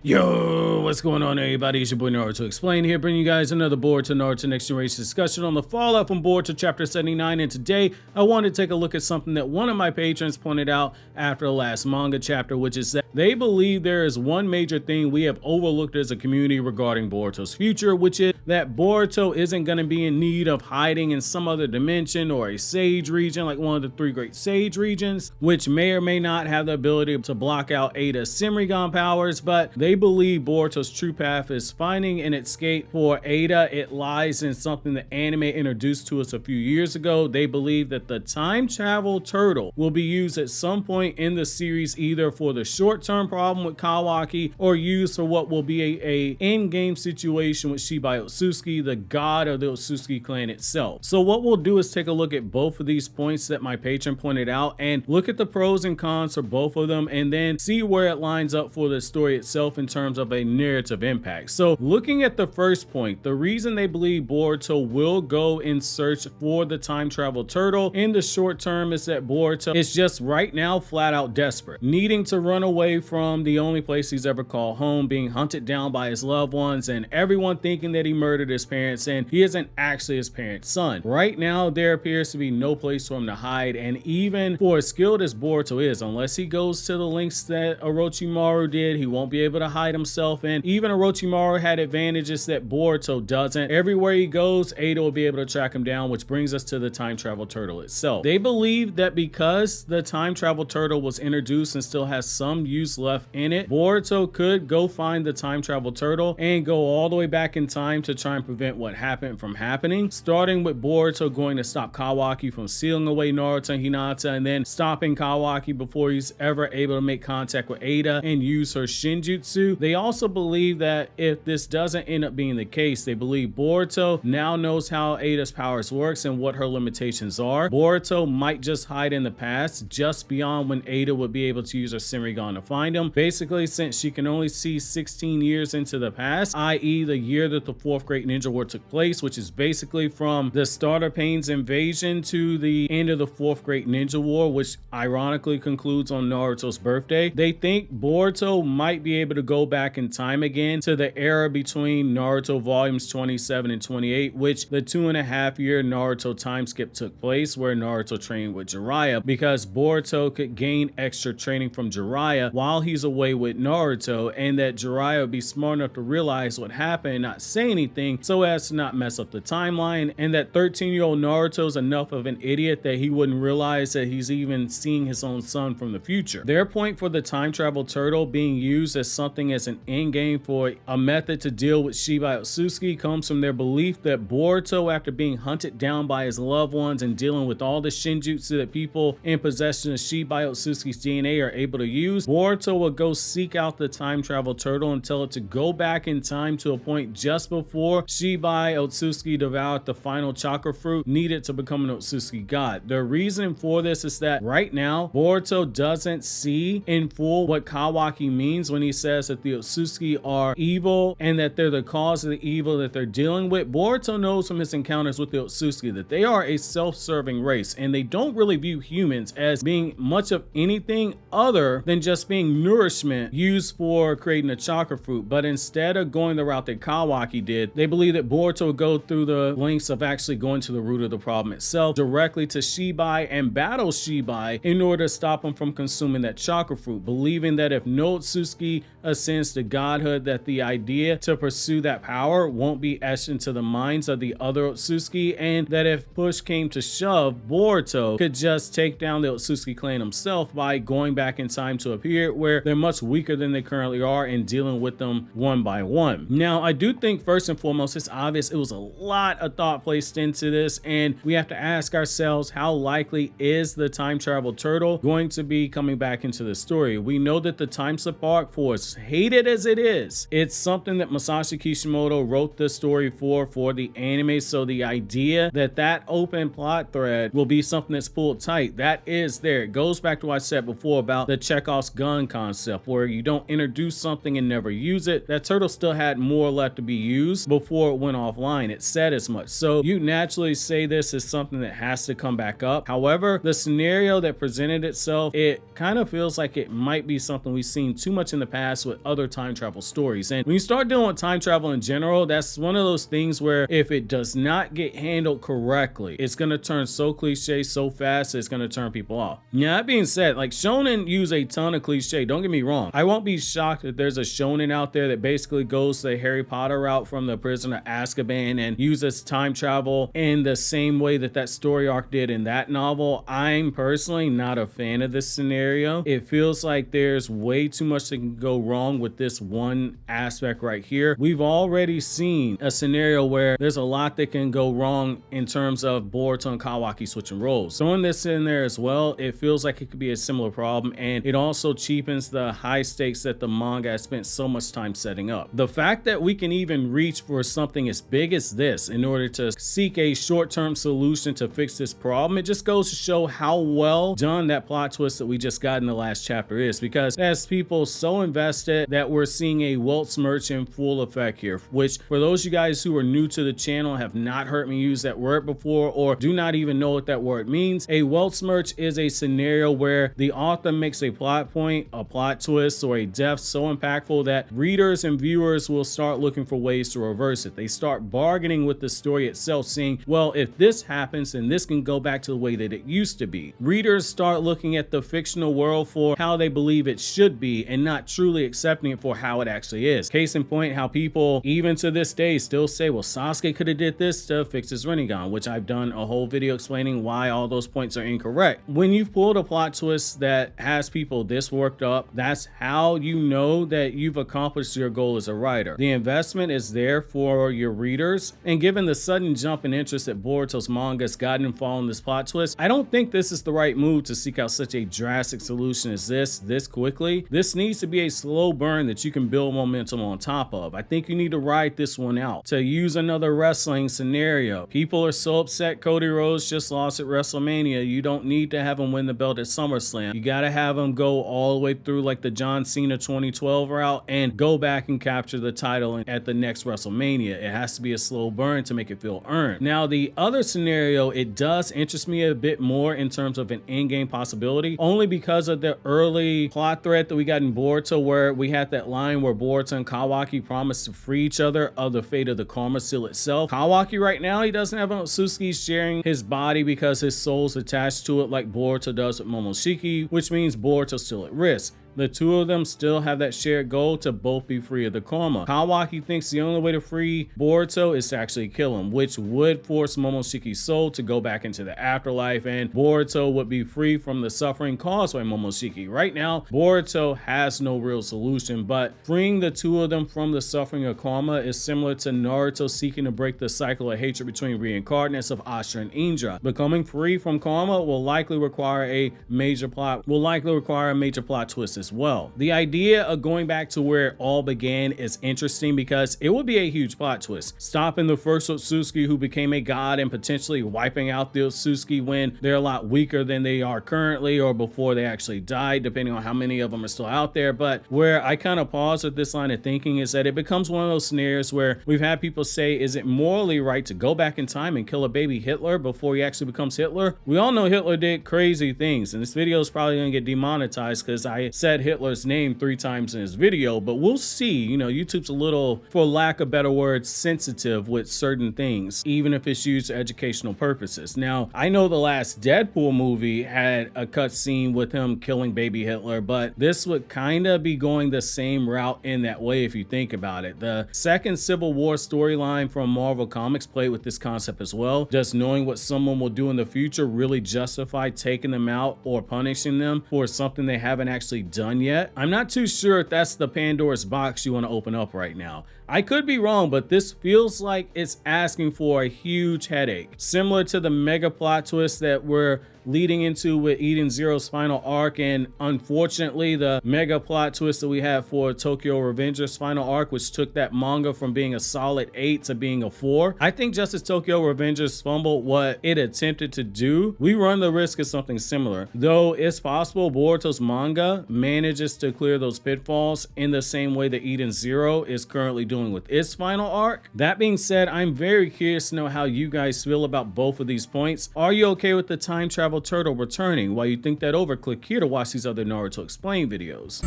Yo, what's going on, everybody? It's your boy Naruto Explained here, bringing you guys another Boruto Naruto Next Generation discussion on the fallout from Boruto Chapter 79. And today, I want to take a look at something that one of my patrons pointed out after the last manga chapter, which is that they believe there is one major thing we have overlooked as a community regarding Boruto's future, which is that Boruto isn't going to be in need of hiding in some other dimension or a sage region like one of the three great sage regions, which may or may not have the ability to block out Ada's Senrigan powers, but they believe Boruto's true path is finding an escape for Ada. It lies in something the anime introduced to us a few years ago. They believe that the time travel turtle will be used at some point in the series, either for the short-term problem with Kawaki or used for what will be a in-game situation with Shyrose Otsutsuki, the god of the Otsutsuki clan itself. So what we'll do is take a look at both of these points that my patron pointed out and look at the pros and cons for both of them, and then see where it lines up for the story itself in terms of a narrative impact. So looking at the first point, the reason they believe Boruto will go in search for the time travel turtle in the short term is that Boruto is just right now flat out desperate, needing to run away from the only place he's ever called home, being hunted down by his loved ones and everyone thinking that he murdered his parents and he isn't actually his parents' son. Right now there appears to be no place for him to hide, and even for as skilled as Boruto is, unless he goes to the lengths that Orochimaru did, he won't be able to hide himself. And even Orochimaru had advantages that Boruto doesn't. Everywhere he goes, Ada will be able to track him down, which brings us to the time travel turtle itself. They believe that because the time travel turtle was introduced and still has some use left in it, Boruto could go find the time travel turtle and go all the way back in time to try and prevent what happened from happening, starting with Boruto going to stop Kawaki from sealing away Naruto and Hinata, and then stopping Kawaki before he's ever able to make contact with Ada and use her shinjutsu. They also believe that if this doesn't end up being the case, they believe Boruto now knows how Ada's powers works and what her limitations are. Boruto might just hide in the past, just beyond when Ada would be able to use her Senrigan to find him. Basically, since she can only see 16 years into the past, i.e. the year that the Fourth Great Ninja War took place, which is basically from the start of Pain's invasion to the end of the Fourth Great Ninja War, which ironically concludes on Naruto's birthday. They think Boruto might be able to go back in time again to the era between Naruto volumes 27 and 28, which the 2.5-year Naruto time skip took place, where Naruto trained with Jiraiya, because Boruto could gain extra training from Jiraiya while he's away with Naruto, and that Jiraiya would be smart enough to realize what happened and not say anything so as to not mess up the timeline, and that 13-year-old Naruto is enough of an idiot that he wouldn't realize that he's even seeing his own son from the future. Their point for the time travel turtle being used as something as an in-game for a method to deal with Shyrose Otsutsuki comes from their belief that Boruto, after being hunted down by his loved ones and dealing with all the shinjutsu that people in possession of Shyrose Otsutsuki's DNA are able to use, Boruto will go seek out the time travel turtle and tell it to go back in time to a point just before Shyrose Otsutsuki devoured the final chakra fruit needed to become an Otsutsuki god. The reason for this is that right now Boruto doesn't see in full what Kawaki means when he says that the Otsutsuki are evil and that they're the cause of the evil that they're dealing with. Boruto knows from his encounters with the Otsutsuki that they are a self-serving race, and they don't really view humans as being much of anything other than just being nourishment used for creating a chakra fruit. But instead of going the route that Kawaki did, they believe that Boruto would go through the lengths of actually going to the root of the problem itself, directly to Shibai, and battle Shibai in order to stop him from consuming that chakra fruit, believing that if no Otsutsuki ascends to godhood, that the idea to pursue that power won't be etched into the minds of the other Otsutsuki, and that if push came to shove, Boruto could just take down the Otsutsuki clan himself by going back in time to a period where they're much weaker than they currently are and dealing with them one by one. Now, I do think first and foremost, it's obvious it was a lot of thought placed into this, and we have to ask ourselves, how likely is the time travel turtle going to be coming back into the story? We know that the time slip arc, for as hated as it is, it's something that Masashi Kishimoto wrote the story for the anime, so the idea that that open plot thread will be something that's pulled tight, that is there. It goes back to what I said before about the Chekhov's gun concept, where you don't introduce something and never use it. That turtle still had more left to be used before it went offline. It said as much. So you naturally say this is something that has to come back up. However, the scenario that presented itself, it kind of feels like it might be something we've seen too much in the past with other time travel travel stories. And when you start dealing with time travel in general, that's one of those things where if it does not get handled correctly, it's going to turn so cliche so fast, it's going to turn people off. Now, that being said, like shonen use a ton of cliche. Don't get me wrong. I won't be shocked if there's a shonen out there that basically goes the Harry Potter route from the Prisoner of Azkaban and uses time travel in the same way that that story arc did in that novel. I'm personally not a fan of this scenario. It feels like there's way too much that can go wrong with this one aspect right here. We've already seen a scenario where there's a lot that can go wrong in terms of Boruto and Kawaki switching roles. Throwing this in there as well, it feels like it could be a similar problem, and it also cheapens the high stakes that the manga has spent so much time setting up. The fact that we can even reach for something as big as this in order to seek a short-term solution to fix this problem, it just goes to show how well done that plot twist that we just got in the last chapter is, because it has people so invested that we're seeing a Welts merch in full effect here, which for those of you guys who are new to the channel, have not heard me use that word before, or do not even know what that word means, a Welts merch is a scenario where the author makes a plot point, a plot twist, or a death so impactful that readers and viewers will start looking for ways to reverse it. They start bargaining with the story itself, saying, well, if this happens, then this can go back to the way that it used to be. Readers start looking at the fictional world for how they believe it should be and not truly accepting it for how it actually is. Case in point, how people even to this day still say, well, Sasuke could have did this to fix his Rinnegan, which I've done a whole video explaining why all those points are incorrect. When you've pulled a plot twist that has people this worked up, that's how you know that you've accomplished your goal as a writer. The investment is there for your readers, and given the sudden jump in interest that Boruto's manga has gotten in following this plot twist, I don't think this is the right move to seek out such a drastic solution as this quickly. This needs to be a slow burn that you can build momentum on top of. I think you need to ride this one out. To use another wrestling scenario, people are so upset Cody Rhodes just lost at WrestleMania. You don't need to have him win the belt at SummerSlam. You gotta have him go all the way through like the John Cena 2012 route and go back and capture the title at the next WrestleMania. It has to be a slow burn to make it feel earned. Now, the other scenario, it does interest me a bit more in terms of an in-game possibility, only because of the early plot thread that we got in Boruto, where we had that line where Boruto and Kawaki promised to free each other of the fate of the Karma Seal itself. Kawaki right now, he doesn't have Otsutsuki sharing his body because his soul's attached to it like Boruto does with Momoshiki, which means Boruto's still at risk. The two of them still have that shared goal to both be free of the karma. Kawaki thinks the only way to free Boruto is to actually kill him, which would force Momoshiki's soul to go back into the afterlife, and Boruto would be free from the suffering caused by Momoshiki. Right now, Boruto has no real solution, but freeing the two of them from the suffering of karma is similar to Naruto seeking to break the cycle of hatred between reincarnates of Ashura and Indra. Becoming free from karma will likely require a major plot twist as well. The idea of going back to where it all began is interesting because it would be a huge plot twist. Stopping the first Otsutsuki who became a god and potentially wiping out the Otsutsuki when they're a lot weaker than they are currently, or before they actually died, depending on how many of them are still out there. But where I kind of pause with this line of thinking is that it becomes one of those scenarios where we've had people say, is it morally right to go back in time and kill a baby Hitler before he actually becomes Hitler? We all know Hitler did crazy things, and this video is probably going to get demonetized because I said Hitler's name 3 times in his video, but we'll see. You know, YouTube's a little, for lack of better words, sensitive with certain things, even if it's used for educational purposes. Now, I know the last Deadpool movie had a cut scene with him killing baby Hitler, but this would kind of be going the same route in that way if you think about it. The second Civil War storyline from Marvel Comics played with this concept as well. Just knowing what someone will do in the future really justify taking them out or punishing them for something they haven't actually done yet. I'm not too sure if that's the Pandora's box you want to open up right now. I could be wrong, but this feels like it's asking for a huge headache, similar to the mega plot twist that we're leading into with Eden Zero's final arc, and unfortunately the mega plot twist that we had for Tokyo Revenger's final arc, which took that manga from being a solid 8 to being a 4. I think just as Tokyo Revengers fumbled what it attempted to do, we run the risk of something similar. Though it's possible Boruto's manga manages to clear those pitfalls in the same way that Eden Zero is currently doing with its final arc. That being said, I'm very curious to know how you guys feel about both of these points. Are you okay with the time travel turtle returning? While you think that over, click here to watch these other Naruto Explained videos.